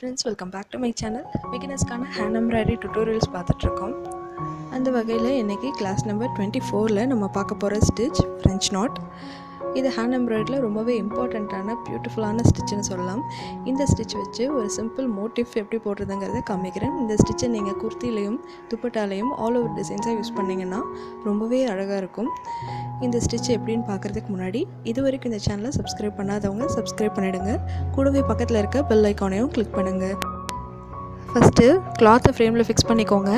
friends, welcome back to my channel. Beginnersக்கான hand embroidery tutorials பார்த்துட்டு இருக்கோம். அந்த வகையில் இன்றைக்கி கிளாஸ் நம்பர் 24ல் நம்ம பார்க்க போகிற ஸ்டிச் ஃப்ரெஞ்ச் நாட். இது ஹேண்ட் எம்ப்ராய்டரியில் ரொம்பவே இம்பார்ட்டண்ட்டான பியூட்டிஃபுல்லான ஸ்டிச்சுன்னு சொல்லலாம். இந்த ஸ்டிச் வச்சு ஒரு சிம்பிள் மோட்டிவ் எப்படி போடுறதுங்கிறத காமிக்கிறேன். இந்த ஸ்டிச்சை நீங்கள் குர்த்திலையும் துப்பட்டாலையும் ஆல் ஓவர் டிசைன்ஸாக யூஸ் பண்ணிங்கன்னா ரொம்பவே அழகாக இருக்கும். இந்த ஸ்டிச் எப்படின்னு பார்க்குறதுக்கு முன்னாடி இது வரைக்கும் இந்த சேனலை சப்ஸ்கிரைப் பண்ணாதவங்க சப்ஸ்கிரைப் பண்ணிவிடுங்க. கூடவே பக்கத்தில் இருக்க பெல் ஐக்கானையும் கிளிக் பண்ணுங்கள். ஃபஸ்ட்டு கிளாத்தை ஃப்ரேமில் ஃபிக்ஸ் பண்ணிக்கோங்க.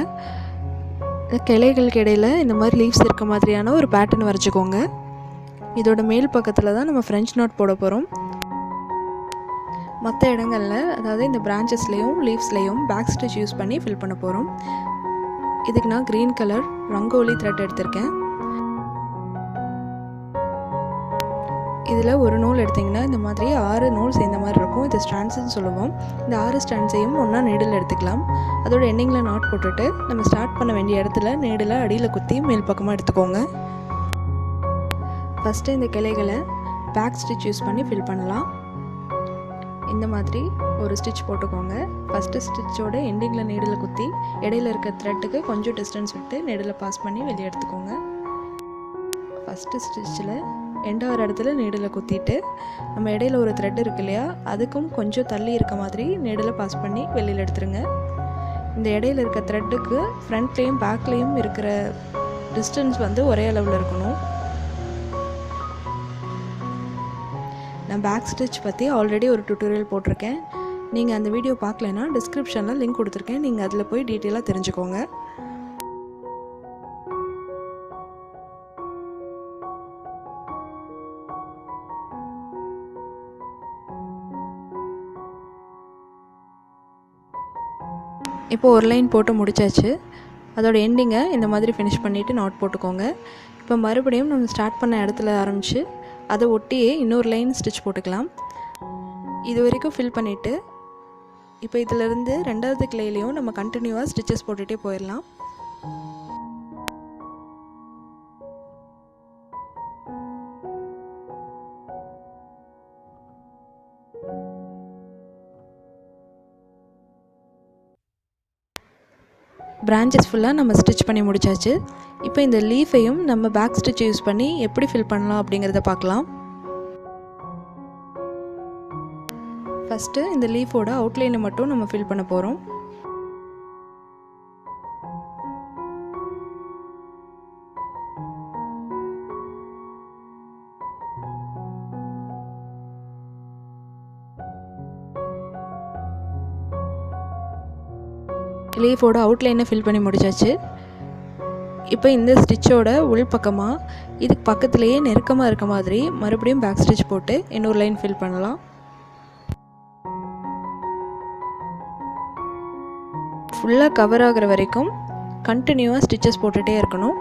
கிளைகளுக்கு இடையில் இந்த மாதிரி லீவ்ஸ் இருக்க மாதிரியான ஒரு பேட்டர்ன் வரைச்சிக்கோங்க. இதோட மேல் பக்கத்தில் தான் நம்ம ஃப்ரெஞ்ச் நாட் போட போகிறோம். மற்ற இடங்களில் அதாவது இந்த பிரான்ச்சஸ்லேயும் லீவ்ஸ்லேயும் பேக் ஸ்டிச் யூஸ் பண்ணி ஃபில் பண்ண போகிறோம். இதுக்கு நான் க்ரீன் கலர் ரங்கோலி த்ரெட் எடுத்திருக்கேன். இதில் ஒரு நூல் எடுத்திங்கன்னா இந்த மாதிரி 6 நூல் சேர்ந்த மாதிரி இருக்கும். இது ஸ்டாண்ட்ஸ்ன்னு சொல்லுவோம். இந்த 6 ஸ்டாண்ட்ஸையும் ஒன்றா நீடில் எடுத்துக்கலாம். அதோட எண்டிங்கில் நாட் போட்டுட்டு நம்ம ஸ்டார்ட் பண்ண வேண்டிய இடத்துல நீடில் அடியில் குத்தி மேல் பக்கமாக எடுத்துக்கோங்க. ஃபஸ்ட்டு இந்த கிளைகளை பேக் ஸ்டிச் யூஸ் பண்ணி ஃபில் பண்ணலாம். இந்த மாதிரி ஒரு ஸ்டிச் போட்டுக்கோங்க. ஃபஸ்ட்டு ஸ்டிச்சோட எண்டிங்கில் நீடில் குத்தி இடையில இருக்க த்ரெட்டுக்கு கொஞ்சம் டிஸ்டன்ஸ் விட்டு நீடில் பாஸ் பண்ணி வெளியே எடுத்துக்கோங்க. ஃபஸ்ட்டு ஸ்டிச்சில் எண்டாவது இடத்துல நீடில் குத்திட்டு நம்ம இடையில ஒரு த்ரெட் இருக்கு இல்லையா, அதுக்கும் கொஞ்சம் தள்ளி இருக்க மாதிரி நீடில் பாஸ் பண்ணி வெளியில் எடுத்துருங்க. இந்த இடையில இருக்க த்ரெட்டுக்கு ஃப்ரண்ட்லேயும் பேக்லேயும் இருக்கிற டிஸ்டன்ஸ் வந்து ஒரே அளவில் இருக்கணும். நான் பேக் ஸ்டிச் பற்றி ஆல்ரெடி ஒரு டுட்டோரியல் போட்டிருக்கேன். நீங்கள் அந்த வீடியோ பார்க்கலைன்னா டிஸ்கிரிப்ஷனில் லிங்க் கொடுத்துருக்கேன். நீங்கள் அதில் போய் டீட்டெயிலாக தெரிஞ்சுக்கோங்க. இப்போ ஒரு லைன் போட்டு முடிச்சாச்சு. அதோட எண்டிங்கை இந்த மாதிரி ஃபினிஷ் பண்ணிவிட்டு நாட் போட்டுக்கோங்க. இப்போ மறுபடியும் நம்ம ஸ்டார்ட் பண்ண இடத்துல ஆரம்பித்து அதை ஒட்டியே இன்னொரு லைன் ஸ்டிச் போட்டுக்கலாம். இது வரைக்கும் ஃபில் பண்ணிவிட்டு இப்போ இதிலேருந்து ரெண்டாவது கிளையிலையும் நம்ம கண்டினியூவாக ஸ்டிச்சஸ் போட்டுகிட்டே போயிடலாம். பிரான்ச்சஸ் ஃபுல்லாக நம்ம ஸ்டிச் பண்ணி முடிச்சாச்சு. இப்போ இந்த லீஃபையும் நம்ம பேக் ஸ்டிச் யூஸ் பண்ணி எப்படி ஃபில் பண்ணலாம் அப்படிங்கிறத பார்க்கலாம். ஃபஸ்ட்டு இந்த லீஃபோட அவுட்லைனை மட்டும் நம்ம ஃபில் பண்ண போகிறோம். லீஃபோட அவுட்லைனை ஃபில் பண்ணி முடிச்சாச்சு. இப்போ இந்த ஸ்டிச்சோட உள் பக்கமாக இதுக்கு பக்கத்துலேயே நெருக்கமாக இருக்க மாதிரி மறுபடியும் பேக் ஸ்டிச் போட்டு இன்னொரு லைன் ஃபில் பண்ணலாம். ஃபுல்லாக கவர் ஆகிற வரைக்கும் கண்டினியூவாக ஸ்டிச்சஸ் போட்டுகிட்டே இருக்கணும்.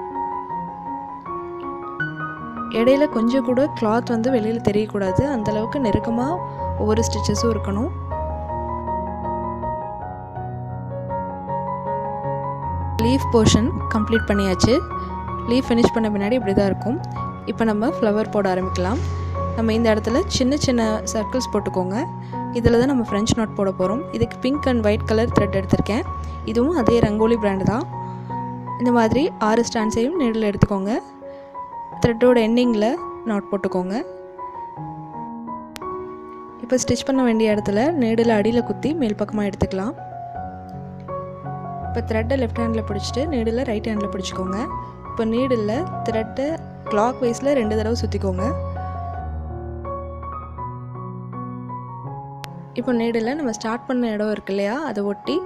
இடையில கொஞ்சம் கூட கிளாத் வந்து வெளியில் தெரியக்கூடாது. அந்தளவுக்கு நெருக்கமாக ஒவ்வொரு ஸ்டிச்சஸும் இருக்கணும். லீஃப் போர்ஷன் கம்ப்ளீட் பண்ணியாச்சு. லீஃப் ஃபினிஷ் பண்ண பின்னாடி இப்படி தான் இருக்கும். இப்போ நம்ம ஃப்ளவர் போட ஆரம்பிக்கலாம். நம்ம இந்த இடத்துல சின்ன சின்ன சர்க்கிள்ஸ் போட்டுக்கோங்க. இதில் தான் நம்ம ஃப்ரெஞ்ச் நாட் போட போகிறோம். இதுக்கு pink and white colour thread எடுத்திருக்கேன். இதுவும் அதே ரங்கோலி பிராண்டு தான். இந்த மாதிரி 6 ஸ்டாண்ட்ஸையும் நீடில் எடுத்துக்கோங்க. த்ரெட்டோட எண்டிங்கில் நாட் போட்டுக்கோங்க. இப்போ ஸ்டிச் பண்ண வேண்டிய இடத்துல நீடில் அடியில் குத்தி மேல் பக்கமாக எடுத்துக்கலாம். இப்போ த்ரெட்டை லெஃப்ட் ஹேண்டில் பிடிச்சிட்டு நீடில் ரைட் ஹேண்டில் பிடிச்சிக்கோங்க. இப்போ நீடில் த்ரெட்டை கிளாக் வைஸில் 2 தடவை சுற்றிக்கோங்க. இப்போ நீடில் நம்ம ஸ்டார்ட் பண்ண இடம் இருக்கு இல்லையா, அதை ஒட்டி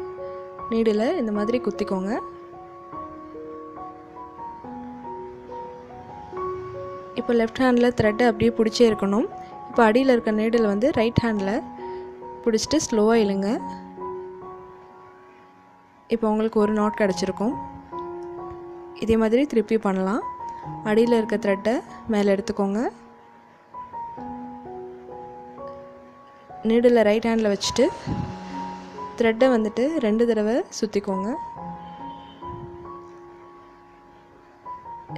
நீடில் இந்த மாதிரி குத்திக்கோங்க. இப்போ லெஃப்ட் ஹேண்டில் த்ரெட்டை அப்படியே பிடிச்சே இருக்கணும். இப்போ அடியில் இருக்க நீடில் வந்து ரைட் ஹேண்டில் பிடிச்சிட்டு ஸ்லோவாக இழுங்க. இப்போ உங்களுக்கு ஒரு நாட் கிடச்சிருக்கும். இதே மாதிரி திருப்பி பண்ணலாம். அடியில் இருக்க த்ரெட்டை மேலே எடுத்துக்கோங்க. நீடில் ரைட் ஹேண்டில் வச்சுட்டு த்ரெட்டை வந்துட்டு 2 தடவை சுற்றிக்கோங்க.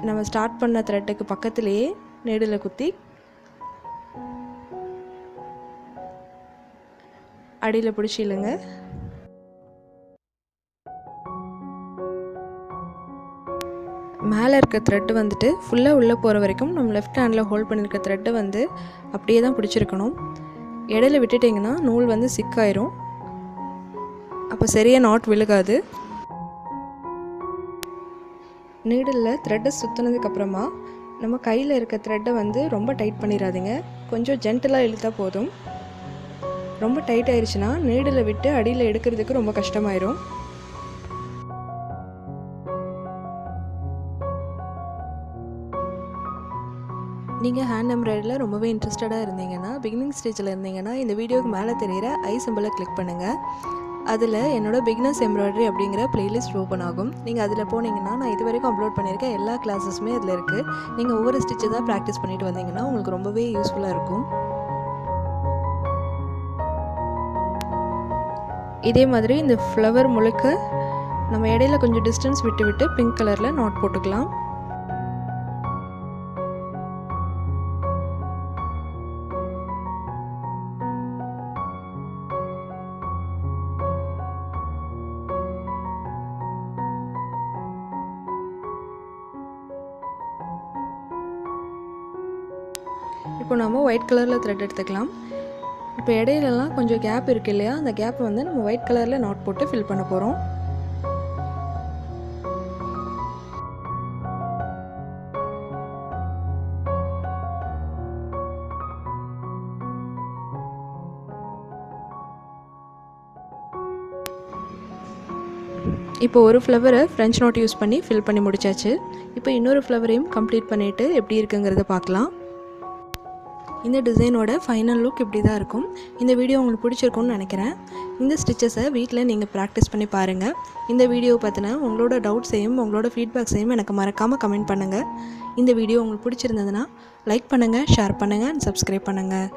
நம்ம ஸ்டார்ட் பண்ண த்ரெட்டுக்கு பக்கத்துலேயே நீடில் குத்தி அடியில் பிடிச்சி இழுங்க. மேலே இருக்க த்ரெட்டு வந்துட்டு ஃபுல்லாக உள்ளே போகிற வரைக்கும் நம்ம லெஃப்ட் ஹேண்டில் ஹோல்ட் பண்ணியிருக்க த்ரெட்டை வந்து அப்படியே தான் பிடிச்சிருக்கணும். இடையில விட்டுட்டிங்கன்னா நூல் வந்து சிக்காயிரும். அப்போ சரியாக நாட் விழுகாது. நீடிலில் த்ரெட்டை சுற்றினதுக்கப்புறமா நம்ம கையில் இருக்க த்ரெட்டை வந்து ரொம்ப டைட் பண்ணிடாதீங்க. கொஞ்சம் ஜென்டலாக இழுத்தா போதும். ரொம்ப டைட் ஆயிடுச்சுன்னா நீடில் விட்டு அடியில் எடுக்கிறதுக்கு ரொம்ப கஷ்டமாயிரும். நீங்கள் ஹேண்ட் எம்ப்ராய்டரியில் ரொம்பவே இன்ட்ரெஸ்டடாக இருந்தீங்கன்னா, பிகினிங் ஸ்டேஜில் இருந்தீங்கன்னா இந்த வீடியோக்கு மேலே தெரிகிற ஐ சிம்பிளை கிளிக் பண்ணுங்கள். அதில் என்னோடய பிகினர்ஸ் எம்ப்ராய்டரி அப்படிங்கிற பிளேலிஸ்ட் ஓப்பன் ஆகும். நீங்கள் அதில் போனீங்கன்னா நான் இது வரைக்கும் அப்லோட் பண்ணியிருக்கேன் எல்லா கிளாஸஸுமே அதில் இருக்குது. நீங்கள் ஒவ்வொரு ஸ்டிச்சை தான் ப்ராக்டிஸ் பண்ணிட்டு வந்தீங்கன்னா உங்களுக்கு ரொம்பவே யூஸ்ஃபுல்லாக இருக்கும். இதே மாதிரி இந்த ஃப்ளவர் முழுக்க நம்ம இடையில கொஞ்சம் டிஸ்டன்ஸ் விட்டு விட்டு பிங்க் கலரில் நாட் போட்டுக்கலாம். இப்போ நம்ம ஒயிட் கலரில் த்ரெட் எடுத்துக்கலாம். இப்போ இடையிலலாம் கொஞ்சம் கேப் இருக்குது இல்லையா, அந்த கேப்பை வந்து நம்ம ஒயிட் கலரில் நாட் போட்டு ஃபில் பண்ண போகிறோம். இப்போ ஒரு ஃப்ளவரை ஃப்ரெஞ்ச் நாட் யூஸ் பண்ணி ஃபில் பண்ணி முடிச்சாச்சு. இப்போ இன்னொரு ஃப்ளவரையும் கம்ப்ளீட் பண்ணிவிட்டு எப்படி இருக்குங்கிறத பார்க்கலாம். இந்த டிசைனோட ஃபைனல் லுக் இப்படி தான் இருக்கும். இந்த வீடியோ உங்களுக்கு பிடிச்சிருக்கும்னு நினைக்கிறேன். இந்த ஸ்டிச்சஸை வீட்டில் நீங்கள் ப்ராக்டிஸ் பண்ணி பாருங்கள். இந்த வீடியோ பற்றின உங்களோட டவுட்ஸையும் உங்களோட ஃபீட்பேக்ஸையும் எனக்கு மறக்காமல் கமெண்ட் பண்ணுங்கள். இந்த வீடியோ உங்களுக்கு பிடிச்சிருந்ததுன்னா லைக் பண்ணுங்கள், ஷேர் பண்ணுங்கள் அண்ட் சப்ஸ்கிரைப் பண்ணுங்கள்.